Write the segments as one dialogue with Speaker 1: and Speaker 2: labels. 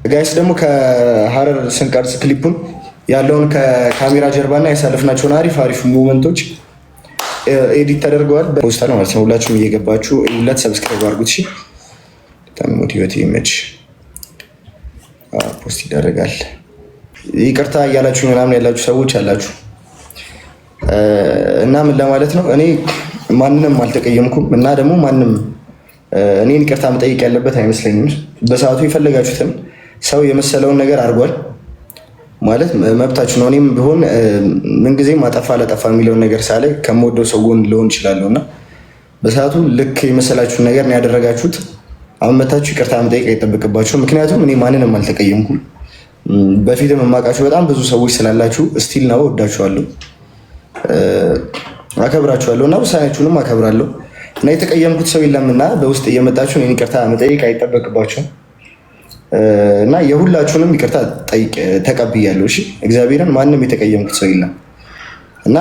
Speaker 1: ጋይስ ደግሞ ከሀረር ስንቀርጽ ክሊፑን ያለውን ከካሜራ ጀርባና ያሳለፍናቸውን አሪፍ አሪፍ ሙቭመንቶች ኤዲት ተደርገዋል። በፖስታ ነው ማለት ነው። ሁላችሁም እየገባችሁ ሁለት ሰብስክራይብ አድርጉት። እሺ በጣም ሞቲቬት ይመች ፖስት ይደረጋል። ይቅርታ እያላችሁ ምናምን ያላችሁ ሰዎች አላችሁ እና ምን ለማለት ነው፣ እኔ ማንንም አልተቀየምኩም እና ደግሞ ማንም እኔን ይቅርታ መጠየቅ ያለበት አይመስለኝም። በሰዓቱ የፈለጋችሁትን ሰው የመሰለውን ነገር አድርጓል ማለት መብታችሁ ነው። እኔም ቢሆን ምንጊዜም አጠፋ ለጠፋ የሚለውን ነገር ሳለ ከምወደው ሰው ጎን ልሆን እችላለሁ እና በሰዓቱ ልክ የመሰላችሁን ነገር ነው ያደረጋችሁት። አሁን መታችሁ ይቅርታ መጠየቅ አይጠበቅባችሁም። ምክንያቱም እኔ ማንንም አልተቀየምኩም። በፊትም የማውቃችሁ በጣም ብዙ ሰዎች ስላላችሁ ስቲል ነው ወዳችኋለሁ፣ አከብራችኋለሁ እና ውሳኔያችሁንም አከብራለሁ እና የተቀየምኩት ሰው የለምና በውስጥ እየመጣችሁ እኔን ይቅርታ መጠየቅ አይጠበቅባችሁም እና የሁላችሁንም ይቅርታ ተቀብያለሁ። እሺ እግዚአብሔርን ማንም የተቀየምኩት ሰው የለም እና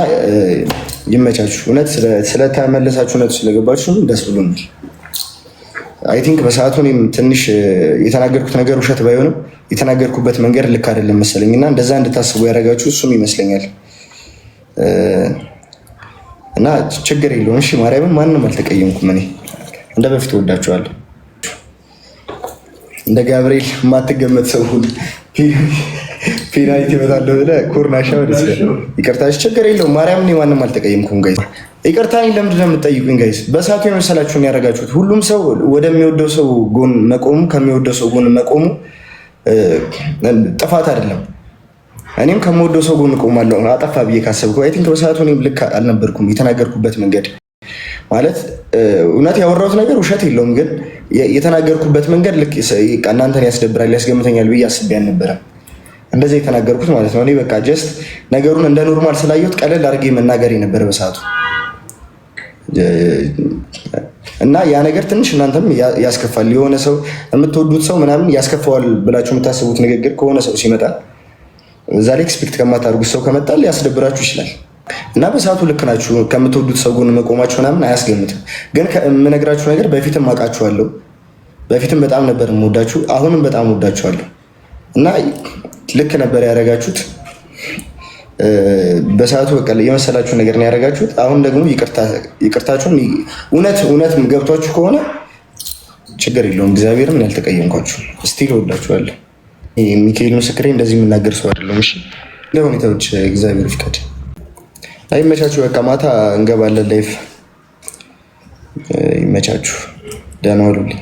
Speaker 1: ይመቻችሁ። እውነት ስለተመለሳችሁ እውነቱ ስለገባችሁ ደስ ብሎኛል። አይ ቲንክ በሰዓቱ እኔም ትንሽ የተናገርኩት ነገር ውሸት ባይሆንም የተናገርኩበት መንገድ ልክ አይደለም መሰለኝ እና እንደዛ እንድታስቡ ያደረጋችሁ እሱም ይመስለኛል እና ችግር የለውም። እሺ ማርያምን ማንም አልተቀየምኩም። እኔ እንደ በፊት ወዳችኋለሁ። እንደ ጋብርኤል የማትገመት ሰው ሁሉ ፔናልቲ ይመታለሁ ብለህ ኮርናሻ ወደስ ይቅርታሽ ችግር የለውም። ማርያም እኔ ማንም አልተቀየምኩም ጋይስ። ይቅርታኝ ለምንድን ነው የምትጠይቁኝ ጋይስ? በሰዓቱ የመሰላችሁን ያደረጋችሁት። ሁሉም ሰው ወደሚወደው ሰው ጎን መቆሙ ከሚወደው ሰው ጎን መቆሙ ጥፋት አይደለም። እኔም ከምወደው ሰው ጎን እቆማለሁ አጠፋ ብዬ ካሰብኩ። አይ ቲንክ በሰዓቱ እኔም ልክ አልነበርኩም። የተናገርኩበት መንገድ ማለት እውነት ያወራሁት ነገር ውሸት የለውም፣ ግን የተናገርኩበት መንገድ ልክ እናንተን ያስደብራል ያስገምተኛል ብዬ አስቤ አልነበረም እንደዚህ የተናገርኩት ማለት ነው። እኔ በቃ ጀስት ነገሩን እንደ ኖርማል ስላየሁት ቀለል አድርጌ መናገር የነበረ በሰዓቱ እና ያ ነገር ትንሽ እናንተም ያስከፋል። የሆነ ሰው የምትወዱት ሰው ምናምን ያስከፋዋል ብላችሁ የምታስቡት ንግግር ከሆነ ሰው ሲመጣ እዛ ላይ ኤክስፔክት ከማታደርጉት ሰው ከመጣ ሊያስደብራችሁ ይችላል እና በሰዓቱ ልክ ናችሁ። ከምትወዱት ሰው ጎን መቆማችሁ ምናምን አያስገምትም። ግን የምነግራችሁ ነገር በፊትም አውቃችኋለሁ። በፊትም በጣም ነበር የምወዳችሁ፣ አሁንም በጣም ወዳችኋለሁ እና ልክ ነበር ያደረጋችሁት። በሰዓቱ በቃ የመሰላችሁ ነገር ነው ያደረጋችሁት። አሁን ደግሞ ይቅርታችሁን እውነት ገብቷችሁ ከሆነ ችግር የለውም። እግዚአብሔርም ምን ያልተቀየምኳችሁ ስቲል ወዳችኋለሁ። ሚካኤል ምስክሬ እንደዚህ የምናገር ሰው አይደለም። እሺ ለሁኔታዎች እግዚአብሔር ይፍቀድ። አይመቻችሁ። በቃ ማታ እንገባለን ላይፍ። ይመቻችሁ። ደህና ዋሉልኝ።